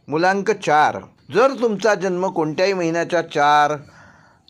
मुलांक 4. जर तुमचा जन्म कोणत्याही महिन्याच्या 4,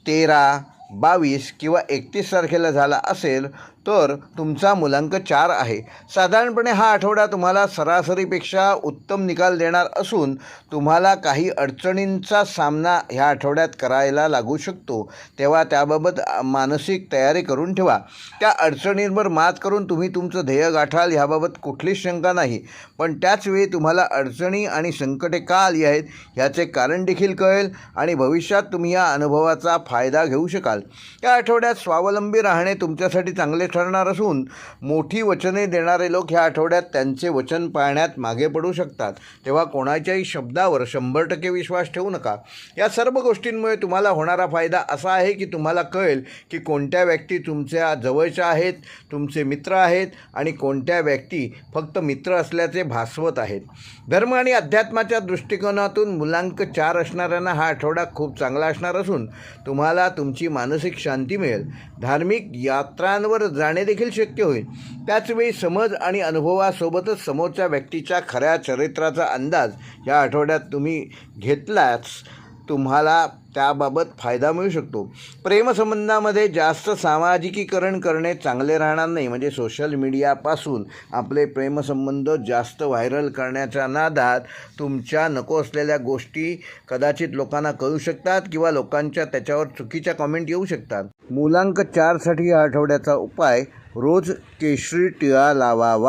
13, 22 किंवा 31 तारखेला झाला असेल तर तुमचा मुलांक 4 आहे. साधारणपणे हा आठवडा तुम्हाला सरासरीपेक्षा उत्तम निकाल देणार असून तुम्हाला काही अडचणींचा सामना ह्या आठवड्यात करायला लागू शकतो. तेव्हा त्याबाबत मानसिक तयारी करून ठेवा. त्या अडचणींवर मात करून तुम्ही तुमचं ध्येय गाठाल ह्याबाबत कुठलीच शंका नाही. पण त्याचवेळी तुम्हाला अडचणी आणि संकटे का आली आहेत ह्याचे कारण देखील कळेल आणि भविष्यात तुम्ही या अनुभवाचा फायदा घेऊ शकाल. या आठवड्यात स्वावलंबी राहणे तुमच्यासाठी चांगले ठरणार असून मोठी वचने देणारे लोक ह्या आठवड्यात त्यांचे वचन पाळण्यात मागे पडू शकतात. तेव्हा कोणाच्याही शब्दावर 100% विश्वास ठेवू नका. या सर्व गोष्टींमुळे तुम्हाला होणारा फायदा असा आहे की तुम्हाला कळेल की कोणत्या व्यक्ती तुमच्या जवळच्या आहेत, तुमचे मित्र आहेत आणि कोणत्या व्यक्ती फक्त मित्र असल्याचे भासवत आहेत. धर्म आणि अध्यात्माच्या दृष्टिकोनातून मुलांक 4 असणाऱ्यांना हा आठवडा खूप चांगला असणार असून तुम्हाला तुमची मानसिक शांती मिळेल. धार्मिक यात्रांवर जाणे देखील शक्य होईल. त्याचवेळी समज आणि अनुभवासोबतच समोरच्या व्यक्तीच्या खऱ्या चरित्राचा अंदाज या आठवड्यात तुम्ही घेतलाच तुम्हाला त्याबाबत फायदा मिळू शकतो. प्रेमसंबंधामध्ये जास्त सामाजिकीकरण करणे चांगले राहणार नाही. म्हणजे सोशल मीडियापासून आपले प्रेमसंबंध जास्त व्हायरल करण्याच्या नादात तुमच्या नको असलेल्या गोष्टी कदाचित लोकांना कळू शकतात किंवा लोकांच्या त्याच्यावर चुकीच्या कॉमेंट येऊ शकतात. मुलांक 4साठी या आठवड्याचा उपाय रोज केशरी टिळा लावावा.